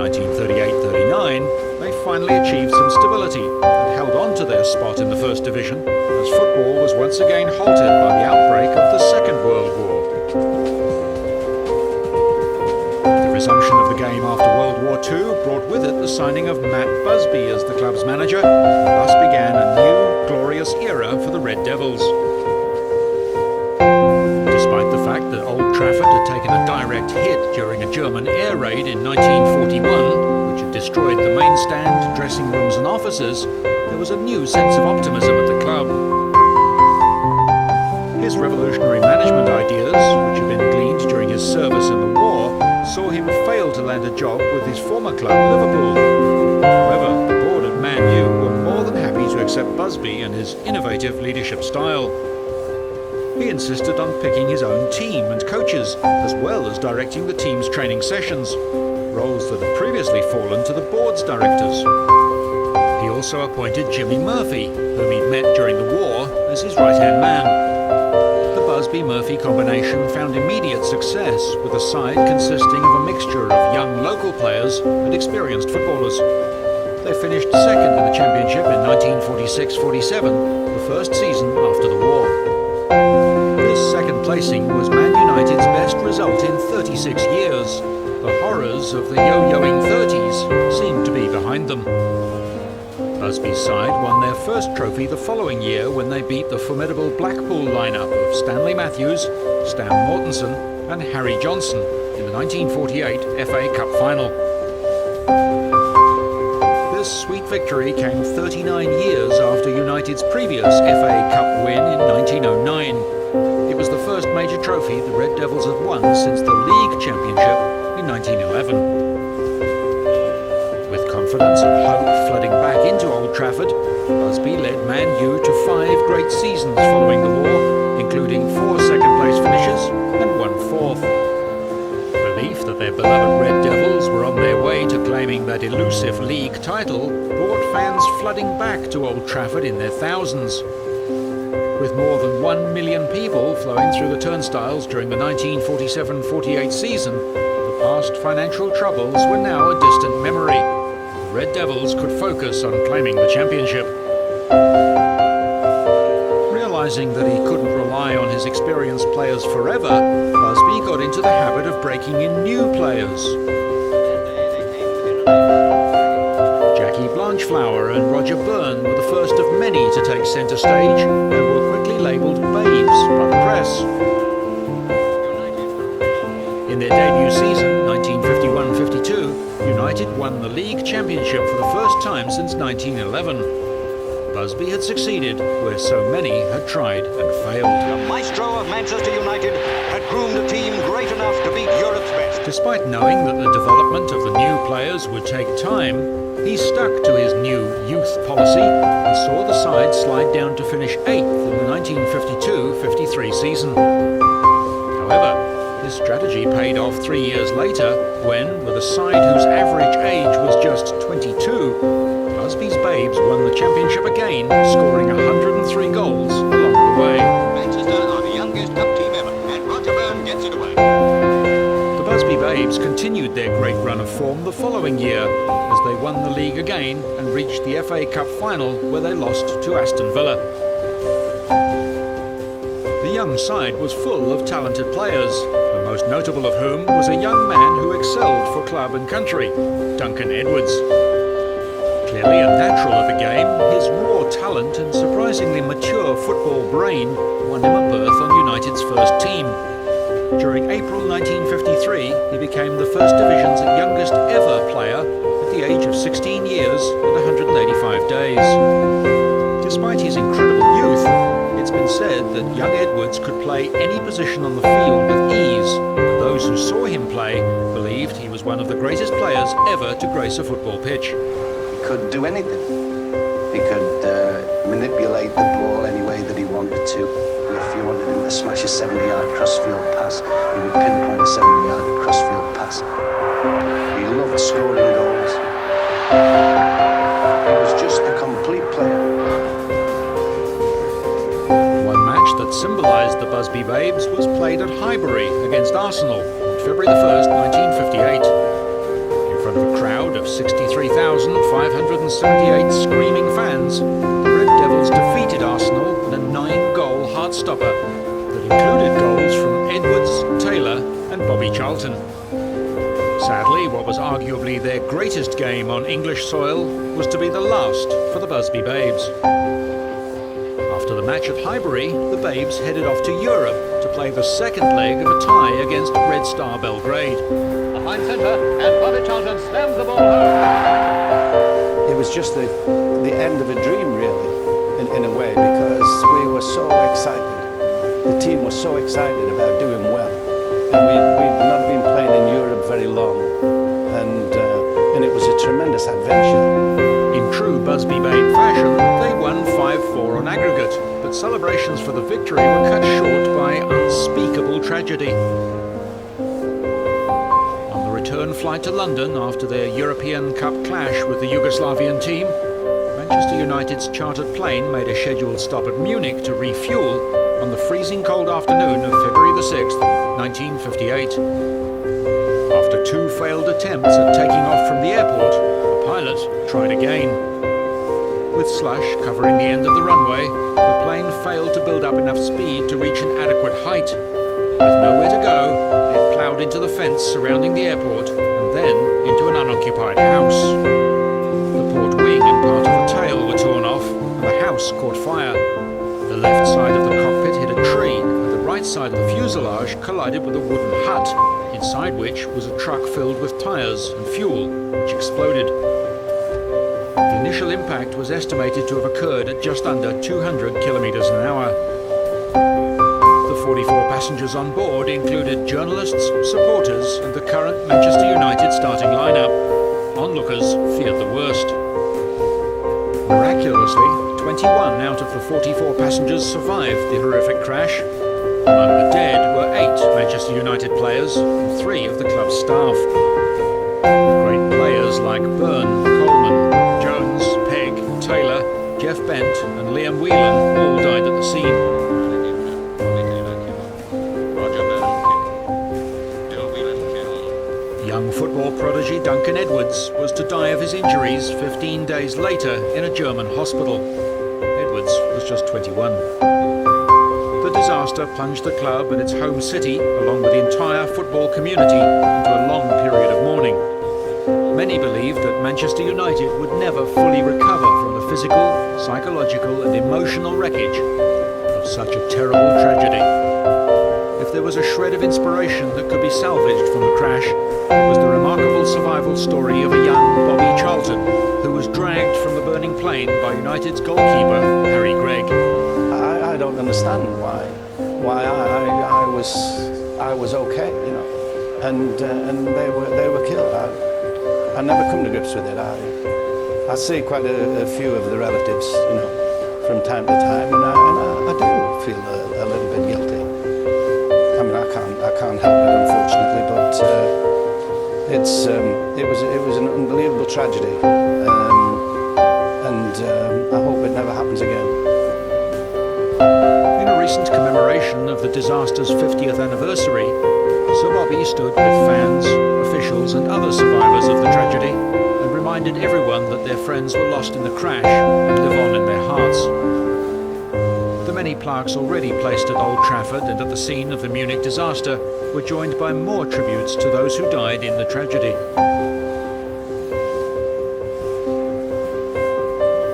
1938-39, they finally achieved some stability and held on to their spot in the First Division, as football was once again halted by the outbreak of the Second World War. The resumption of the game after World War II brought with it the signing of Matt Busby as the club's manager, and thus began a new, glorious era for the Red Devils. Despite the fact that Old Trafford had taken a direct hit during a German air raid in 1941, which had destroyed the main stand, dressing rooms and offices, there was a new sense of optimism at the club. His revolutionary management ideas, which had been gleaned during his service in the war, saw him fail to land a job with his former club, Liverpool. However, the board at Man U were more than happy to accept Busby and his innovative leadership style. He insisted on picking his own team and coaches, as well as directing the team's training sessions, roles that had previously fallen to the board's directors. He also appointed Jimmy Murphy, whom he'd met during the war, as his right-hand man. The Busby-Murphy combination found immediate success, with a side consisting of a mixture of young local players and experienced footballers. They finished second in the championship in 1946-47, the first season after the war. This second placing was Man United's best result in 36 years. The horrors of the yo-yoing 30s seemed to be behind them. Busby's side won their first trophy the following year when they beat the formidable Blackpool lineup of Stanley Matthews, Stan Mortensen and Harry Johnson in the 1948 FA Cup final. This sweet victory came 39 years after United's previous FA Cup win in 1909. It was the first major trophy the Red Devils had won since the League Championship in 1911. With confidence and hope flooding back into Old Trafford, Busby led Man U to 5 great seasons following the war, including 4 second-place finishes and 1 fourth. Belief that their beloved Red Devils were on their way to claiming that elusive league title brought fans flooding back to Old Trafford in their thousands. With more than 1 million people flowing through the turnstiles during the 1947-48 season, the past financial troubles were now a distant memory. The Red Devils could focus on claiming the championship. Realizing that he couldn't rely on his experienced players forever, Busby got into the habit of breaking in new players. Jackie Blanchflower and Roger Byrne were the first of many to take centre stage and were quickly labelled babes by the press. In their debut season, 1951-52, United won the League Championship for the first time since 1911. Busby had succeeded where so many had tried and failed. The maestro of Manchester United had groomed a team great enough to beat Europe's best. Despite knowing that the development of the new players would take time, he stuck to his new youth policy and saw the side slide down to finish 8th in the 1952-53 season. However, his strategy paid off 3 years later when, with a side whose average age was just 22, Busby's Babes won the championship again, scoring 103 goals along the way. Manchester are the youngest cup team ever, and Roger Byrne gets it away. The Busby Babes continued their great run of form the following year as they won the league again and reached the FA Cup final where they lost to Aston Villa. The young side was full of talented players, the most notable of whom was a young man who excelled for club and country, Duncan Edwards. Clearly a natural of the game, his raw talent and surprisingly mature football brain won him a berth on United's first team. During April 1953, he became the First Division's youngest ever player at the age of 16 years and 185 days. Despite his incredible youth, it's been said that young Edwards could play any position on the field with ease, and those who saw him play believed he was one of the greatest players ever to grace a football pitch. He could do anything. He could manipulate the ball any way that he wanted to. If you wanted him to smash a 70-yard crossfield pass, he would pinpoint a 70-yard crossfield pass. He loved scoring goals. He was just a complete player. One match that symbolised the Busby Babes was played at Highbury against Arsenal on February the 1st, 1958. In front of a crowd of 63,578 screaming fans, the Red Devils defeated Arsenal in a 9-goal heartstopper that included goals from Edwards, Taylor and Bobby Charlton. Sadly, what was arguably their greatest game on English soil was to be the last for the Busby Babes. After the match at Highbury, the Babes headed off to Europe to play the second leg of a tie against Red Star Belgrade. A fine centre, and Bobby Charlton slams the ball home. It was just the end of a dream, really, in a way, because we were so excited. The team was so excited about doing well. And we'd not been playing in Europe very long, and it was a tremendous adventure. In true Busby Babe fashion, they won 5-4 on aggregate, but celebrations for the victory were cut short by unspeakable tragedy. On the return flight to London after their European Cup clash with the Yugoslavian team, Manchester United's chartered plane made a scheduled stop at Munich to refuel on the freezing cold afternoon of February the 6th, 1958. After 2 failed attempts at taking off from the airport, the pilot tried again. With slush covering the end of the runway, the plane failed to build up enough speed to reach an adequate height. With nowhere to go, it ploughed into the fence surrounding the airport and then into an unoccupied house. The port wing and part of the tail were torn off, and the house caught fire. The left side of the cockpit hit a tree, and the right side of the fuselage collided with a wooden hut, inside which was a truck filled with tyres and fuel, which exploded. The initial impact was estimated to have occurred at just under 200 kilometres an hour. The 44 passengers on board included journalists, supporters, and the current Manchester United starting lineup. Onlookers feared the worst. Miraculously, 21 out of the 44 passengers survived the horrific crash. Among the dead were 8 Manchester United players and 3 of the club's staff. Great players like Byrne, Coleman, Jones, Pegg, Taylor, Jeff Bent and Liam Whelan all died at the scene. Young football prodigy Duncan Edwards was to die of his injuries 15 days later in a German hospital. Edwards was just 21. The disaster plunged the club and its home city, along with the entire football community, into a long period of mourning. Many believed that Manchester United would never fully recover from the physical, psychological and emotional wreckage of such a terrible tragedy. If there was a shred of inspiration that could be salvaged from the crash, it was the remarkable survival story of a young Bobby Charlton, who was dragged from the burning plane by United's goalkeeper, Harry Gregg. I don't understand why I was okay, you know, and they were killed. I never come to grips with it. I see quite a few of the relatives, you know, from time to time, and I do feel a little bit guilty. I mean, I can't help it, unfortunately, but it was an unbelievable tragedy, and I hope it never happens again. In a recent commemoration of the disaster's 50th anniversary, Sir Bobby stood with fans, officials and other survivors of the tragedy and reminded everyone that their friends were lost in the crash and live on in their hearts. The many plaques already placed at Old Trafford and at the scene of the Munich disaster were joined by more tributes to those who died in the tragedy.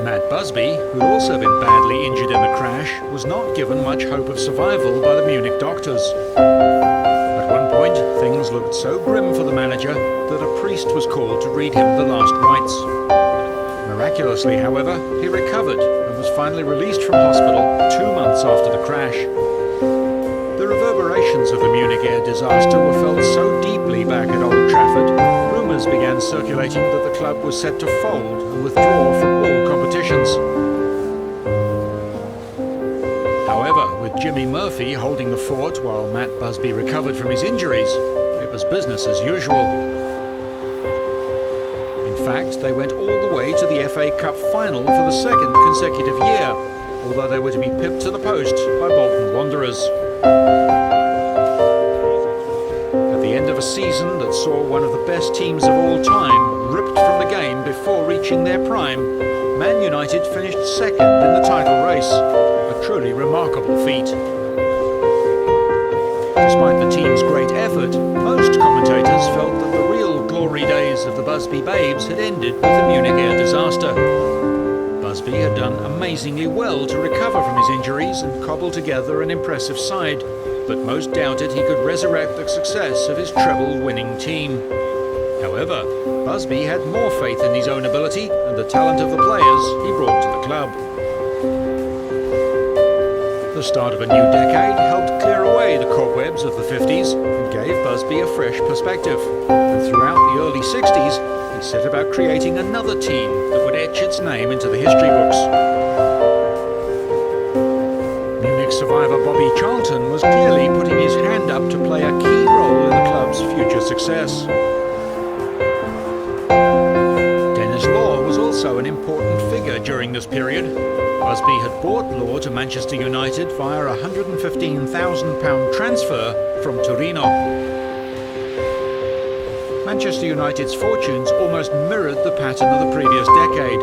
Matt Busby, who had also been badly injured in the crash, was not given much hope of survival by the Munich doctors. At one point, things looked so grim for the manager that a priest was called to read him the last rites. Miraculously, however, he recovered and was finally released from hospital 2 months after the crash. The reverberations of the Munich air disaster were felt so deeply back at Old Trafford, rumours began circulating that the club was set to fold and withdraw from all competitions. However, with Jimmy Murphy holding the fort while Matt Busby recovered from his injuries, it was business as usual. In fact, they went all the way to the FA Cup final for the second consecutive year, although they were to be pipped to the post by Bolton Wanderers. At the end of of a season that saw one of the best teams of all time ripped from the game before reaching their prime, Man United finished second in the title race, a truly remarkable feat. Despite the team's great effort, most commentators felt that the real glory days of the Busby Babes had ended with the Munich air disaster. Busby had done amazingly well to recover from his injuries and cobble together an impressive side, but most doubted he could resurrect the success of his treble-winning team. However, Busby had more faith in his own ability and the talent of the players he brought to the club. The start of a new decade helped clear away the cobwebs of the 50s and gave Busby a fresh perspective. And throughout the early 60s, he set about creating another team that would etch its name into the history books. Munich survivor Bobby Charlton was clearly putting his hand up to play a key role in the club's future success. Dennis Law was also an important figure during this period. Busby had bought Law to Manchester United via a £115,000 transfer from Torino. Manchester United's fortunes almost mirrored the pattern of the previous decade.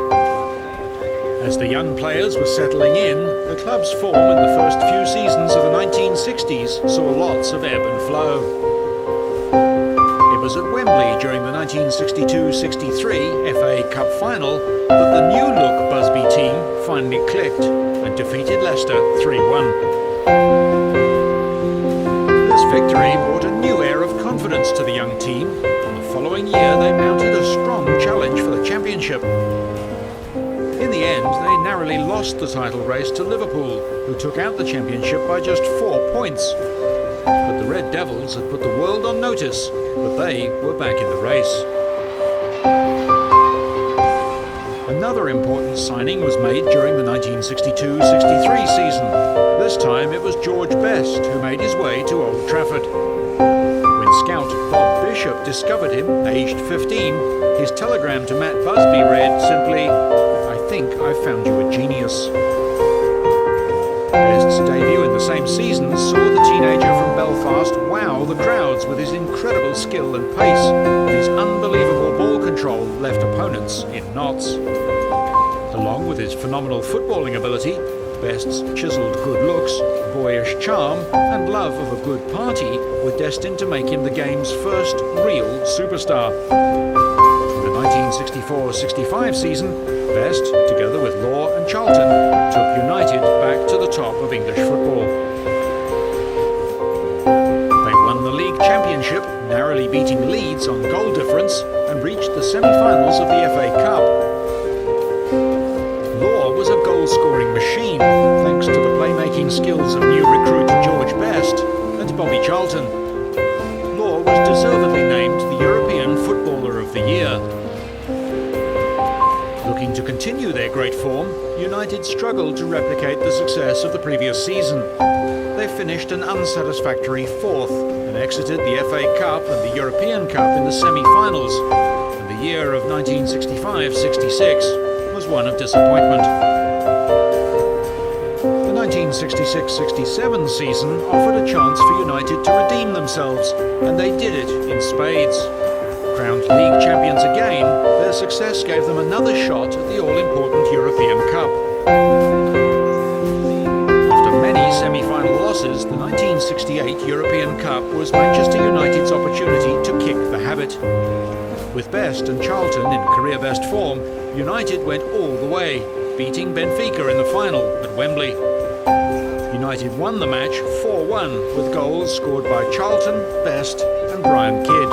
As the young players were settling in, the club's form in the first few seasons of the 1960s saw lots of ebb and flow. It was at Wembley during the 1962-63 FA Cup final that the new-look Busby team finally clicked and defeated Leicester 3-1. This victory brought a new air of confidence to the young team. The following year they mounted a strong challenge for the championship. In the end, they narrowly lost the title race to Liverpool, who took out the championship by just 4 points. But the Red Devils had put the world on notice that they were back in the race. Another important signing was made during the 1962-63 season. This time it was George Best who made his way to Old Trafford. When scout Bob Bishop discovered him, aged 15, his telegram to Matt Busby read simply, "I think I've found you a genius." Best's debut in the same season saw the teenager from Belfast wow the crowds with his incredible skill and pace, and his unbelievable ball control left opponents in knots. Along with his phenomenal footballing ability, Best's chiselled good looks, boyish charm and love of a good party were destined to make him the game's first real superstar. In the 1964-65 season, Best, together with Law and Charlton, took United back to the top of English football. They won the league championship, narrowly beating Leeds on goal difference, and reached the semi-finals of the FA Cup. Law was a goal-scoring machine, thanks to the playmaking skills of new recruit George Best and Bobby Charlton. Law was deservedly named the European Footballer of the Year. Looking to continue their great form, United struggled to replicate the success of the previous season. They finished an unsatisfactory fourth and exited the FA Cup and the European Cup in the semi-finals, and the year of 1965-66 was one of disappointment. The 1966-67 season offered a chance for United to redeem themselves, and they did it in spades. Crowned league champions again, their success gave them another shot at the all-important European Cup. After many semi-final losses, the 1968 European Cup was Manchester United's opportunity to kick the habit. With Best and Charlton in career-best form, United went all the way, beating Benfica in the final at Wembley. United won the match 4-1 with goals scored by Charlton, Best and Brian Kidd.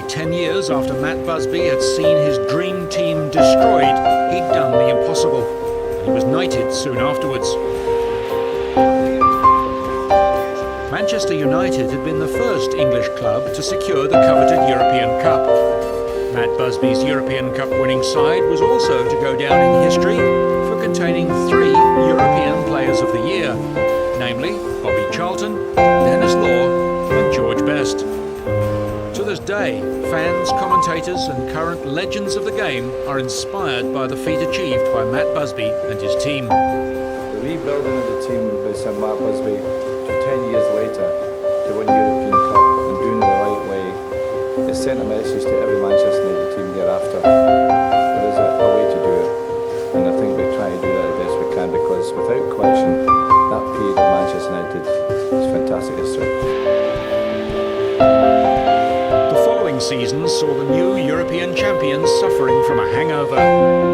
10 years after Matt Busby had seen his dream team destroyed, he'd done the impossible. He was knighted soon afterwards. Manchester United had been the first English club to secure the coveted European Cup. Matt Busby's European Cup winning side was also to go down in history for containing 3 European Players of the Year, namely Bobby Charlton, Dennis Law and George Best. To this day, fans, commentators and current legends of the game are inspired by the feat achieved by Matt Busby and his team. The rebuilding of the team by Sir Matt Busby 10 years later to win the European Cup and doing it the right way, it sent a message to every Manchester United team thereafter. There is a way to do it, and I think we try to do that the best we can, because without question, that period of Manchester United is fantastic history. The following season saw the new European champions suffering from a hangover.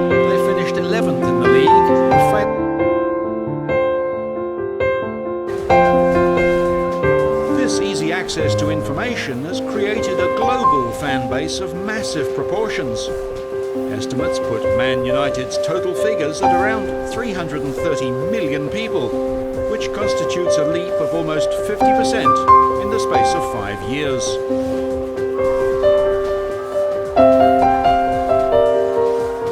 They finished 11th in the league and failed. This easy access to information has created a global fan base of massive proportions. Estimates put Man United's total figures at around 330 million people, which constitutes a leap of almost 50% in the space of 5 years.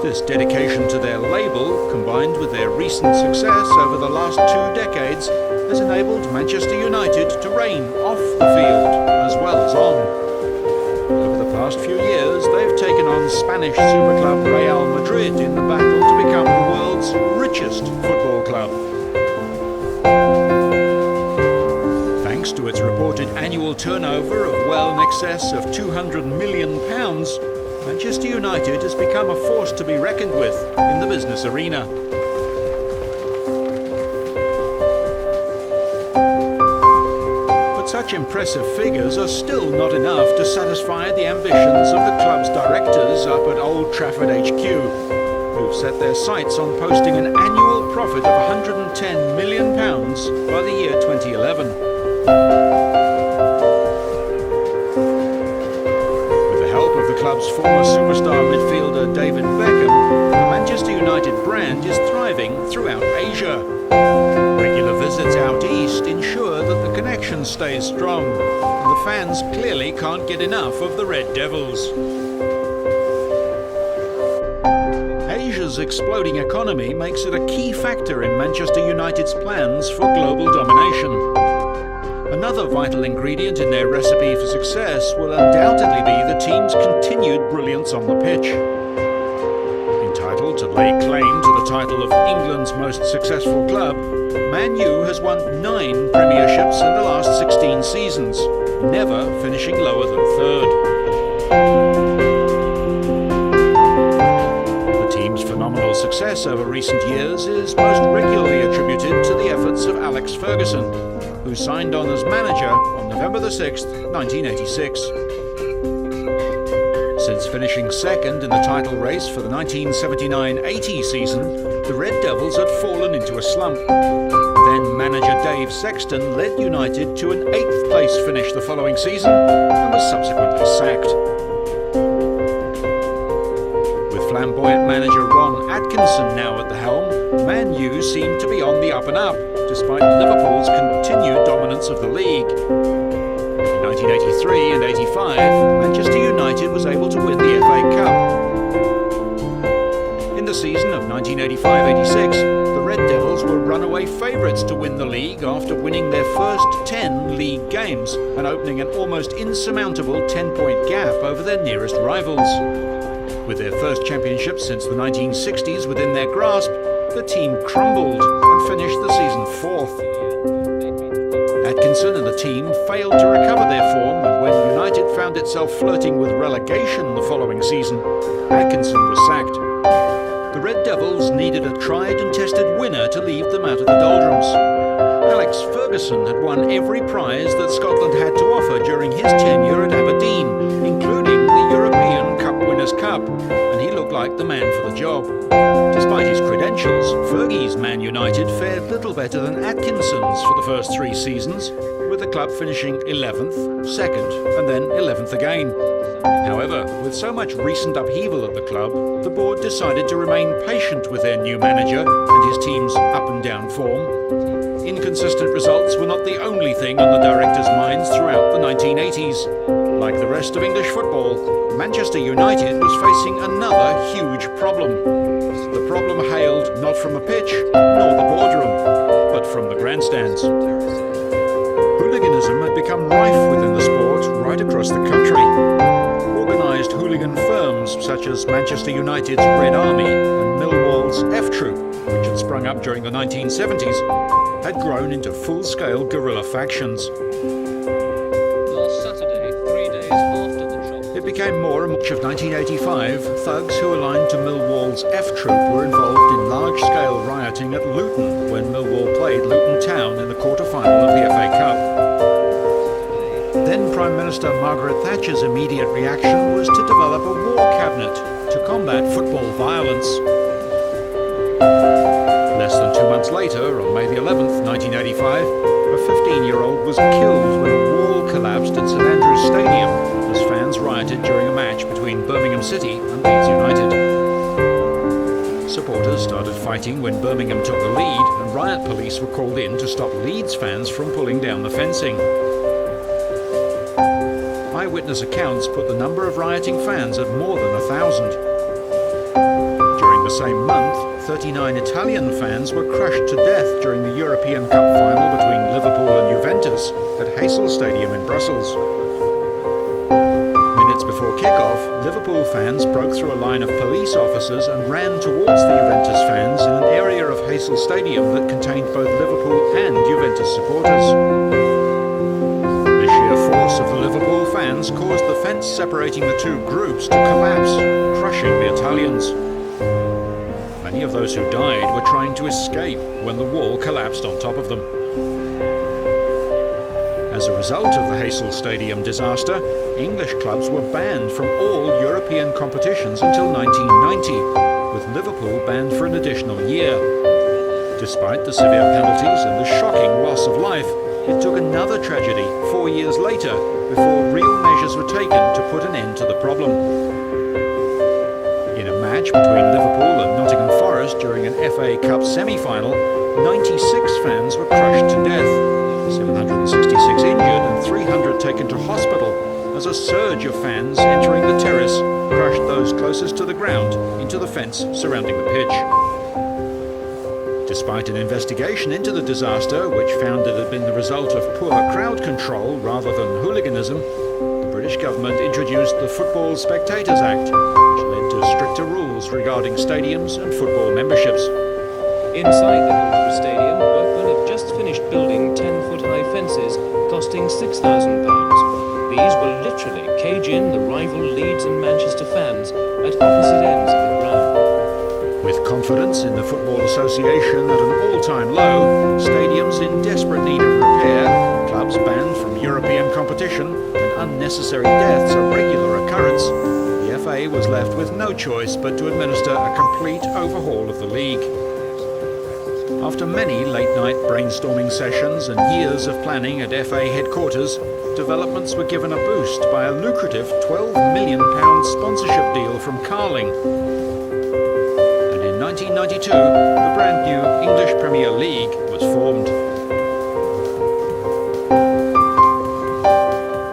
This dedication to their label, combined with their recent success over the last 2 decades, has enabled Manchester United to reign off the field as well as on. Over the past few years, they've taken on Spanish superclub Real Madrid in the battle to become the world's richest football club. Thanks to its reported annual turnover of well in excess of £200 million, Manchester United has become a force to be reckoned with in the business arena. But such impressive figures are still not enough to satisfy the ambitions of the club's directors up at Old Trafford HQ, who've set their sights on posting an annual profit of £110 million by the year 2011. The club's former superstar midfielder David Beckham, the Manchester United brand is thriving throughout Asia. Regular visits out east ensure that the connection stays strong, and the fans clearly can't get enough of the Red Devils. Asia's exploding economy makes it a key factor in Manchester United's plans for global domination. Another vital ingredient in their recipe for success will undoubtedly be the team's continued brilliance on the pitch. Entitled to lay claim to the title of England's most successful club, Man U has won 9 premierships in the last 16 seasons, never finishing lower than third. The team's phenomenal success over recent years is most regularly attributed to the efforts of Alex Ferguson, who signed on as manager on November the 6th, 1986. Since finishing second in the title race for the 1979-80 season, the Red Devils had fallen into a slump. Then manager Dave Sexton led United to an 8th place finish the following season and was subsequently sacked. With flamboyant manager Ron Atkinson now at the helm, Man U seemed to be on the up and up, despite Liverpool's continued dominance of the league. In 1983 and 85, Manchester United was able to win the FA Cup. In the season of 1985-86, the Red Devils were runaway favourites to win the league after winning their first 10 league games and opening an almost insurmountable 10-point gap over their nearest rivals. With their first championship since the 1960s within their grasp, the team crumbled and finished the season 4th. Atkinson and the team failed to recover their form, and when United found itself flirting with relegation the following season, Atkinson was sacked. The Red Devils needed a tried and tested winner to leave them out of the doldrums. Alex Ferguson had won every prize that Scotland had to offer during his tenure at Aberdeen, including the European Cup Winners' Cup, and he looked like the man for the job. Despite his credentials, Fergie's Man United fared little better than Atkinson's for the first 3 seasons, with the club finishing 11th, 2nd and then 11th again. However, with so much recent upheaval at the club, the board decided to remain patient with their new manager and his team's up and down form. Inconsistent results were not the only thing on the directors' minds throughout the 1980s. Like the rest of English football, Manchester United was facing another huge problem. The problem hailed not from the pitch, nor the boardroom, but from the grandstands. Hooliganism had become rife within the sport right across the country. Organised hooligan firms such as Manchester United's Red Army and Millwall's F Troop, which had sprung up during the 1970s, had grown into full-scale guerrilla factions. it became more and more of 1985, thugs who aligned to Millwall's F Troop were involved in large-scale rioting at Luton when Millwall played Luton Town in the quarter-final of the FA Cup. Then Prime Minister Margaret Thatcher's immediate reaction was to develop a war cabinet to combat football violence. Less than 2 months later, on May the 11th, 1985, a 15-year-old was killed when a wall collapsed at St Andrew's Stadium as fans rioted during a match between Birmingham City and Leeds United. Supporters started fighting when Birmingham took the lead, and riot police were called in to stop Leeds fans from pulling down the fencing. Eyewitness accounts put the number of rioting fans at more than 1,000. During the same month, 39 Italian fans were crushed to death during the European Cup final between Liverpool and Juventus at Heysel Stadium in Brussels. Minutes before kick-off, Liverpool fans broke through a line of police officers and ran towards the Juventus fans in an area of Heysel Stadium that contained both Liverpool and Juventus supporters. The sheer force of the Liverpool fans caused the fence separating the two groups to collapse, crushing the Italians. Many of those who died were trying to escape when the wall collapsed on top of them. As a result of the Heysel Stadium disaster, English clubs were banned from all European competitions until 1990, with Liverpool banned for an additional year. Despite the severe penalties and the shocking loss of life, it took another tragedy 4 years later before real measures were taken to put an end to the problem. In a match between Liverpool and Nottingham Forest during an FA Cup semi-final, 96 fans were crushed to death, 766 injured and 300 taken to hospital as a surge of fans entering the terrace crushed those closest to the ground into the fence surrounding the pitch. Despite an investigation into the disaster, which found it had been the result of poor crowd control rather than hooliganism, the British government introduced the Football Spectators Act, which led to stricter rules regarding stadiums and football memberships. Inside the Hillsborough Stadium, workmen have just finished building 10-foot-high fences costing £6,000. These will literally cage in the rival Leeds and Manchester fans at opposite ends of the ground. With confidence in the Football Association at an all-time low, stadiums in desperate need of repair, clubs banned from European competition, and unnecessary deaths a regular occurrence, the FA was left with no choice but to administer a complete overhaul of the league. After many late-night brainstorming sessions and years of planning at FA headquarters, developments were given a boost by a lucrative £12 million sponsorship deal from Carling. And in 1992, the brand new English Premier League was formed.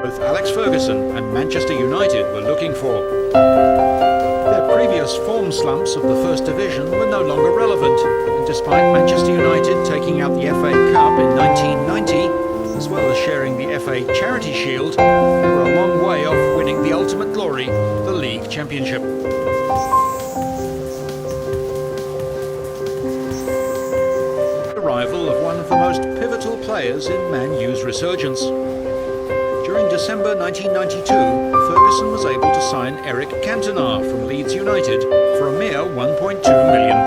Both Alex Ferguson and Manchester United were looking for. Their previous form slumps of the First Division were no longer relevant, and despite Manchester United taking out the FA Cup in 1990, as well as sharing the FA Charity Shield, they were a long way off winning the ultimate glory, the League Championship. The arrival of one of the most pivotal players in Man U's resurgence. During December 1992, Ferguson was able to sign Eric Cantona from Leeds United for a mere £1.2 million.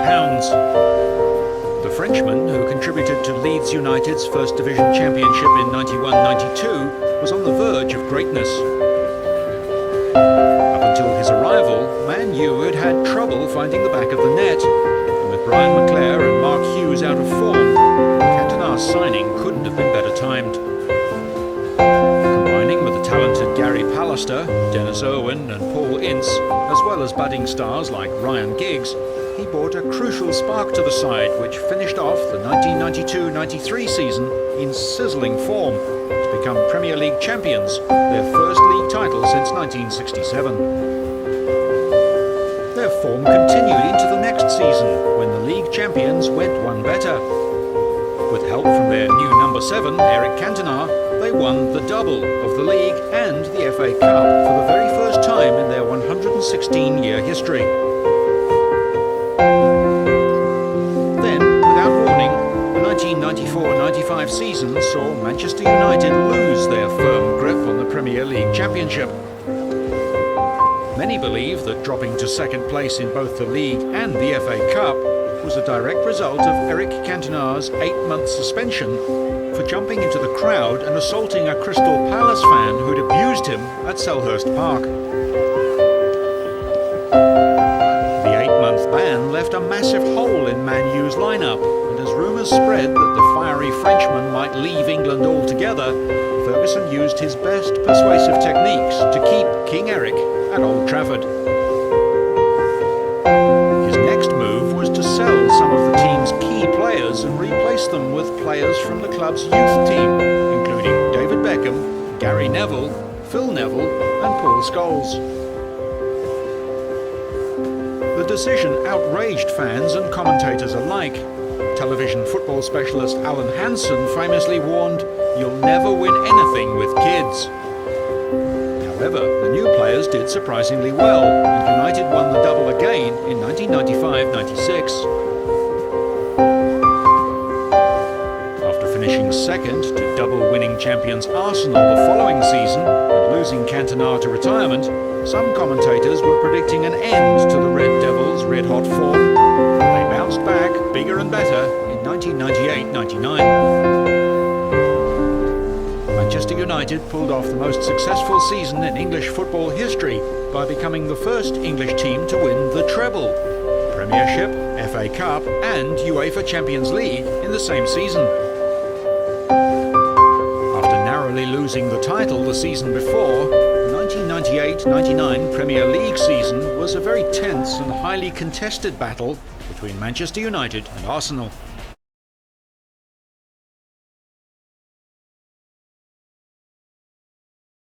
The Frenchman, who contributed to Leeds United's First Division Championship in 91-92, was on the verge of greatness. Up until his arrival, Man U had had trouble finding the back of the net, and with Brian McClair and Mark Hughes out of form, Cantona's signing couldn't have been better timed. Combining with the talented Gary Pallister, Dennis Irwin and Paul Ince, as well as budding stars like Ryan Giggs, he brought a crucial spark to the side, which finished off the 1992-93 season in sizzling form to become Premier League champions, their first league title since 1967. Their form continued into the next season, when the league champions went one better. With help from their new number 7, Eric Cantona, they won the double of the league and the FA Cup for the very first time in their 116-year history. Then, without warning, the 1994-95 season saw Manchester United lose their firm grip on the Premier League Championship. Many believe that dropping to second place in both the league and the FA Cup was a direct result of Eric Cantona's 8-month suspension for jumping into the crowd and assaulting a Crystal Palace fan who'd abused him at Selhurst Park. The 8-month ban left a massive hole in Man U's lineup, and as rumours spread that the fiery Frenchman might leave England altogether, Ferguson used his best persuasive techniques to keep King Eric at Old Trafford. His next move was to sell some of the team's key players and replace them with players from the club's youth team, including David Beckham, Gary Neville, Phil Neville and Paul Scholes. The decision outraged fans and commentators alike. Television football specialist Alan Hansen famously warned, "You'll never win anything with kids." However, the new players did surprisingly well, and United won the double again in 1995-96. After finishing second to double-winning champions Arsenal the following season and losing Cantona to retirement, some commentators were predicting an end to the Red Devils' red-hot form. They bounced back bigger and better in 1998-99. Manchester United pulled off the most successful season in English football history by becoming the first English team to win the treble, Premiership, FA Cup and UEFA Champions League in the same season. After narrowly losing the title the season before, the 1998-99 Premier League season was a very tense and highly contested battle between Manchester United and Arsenal.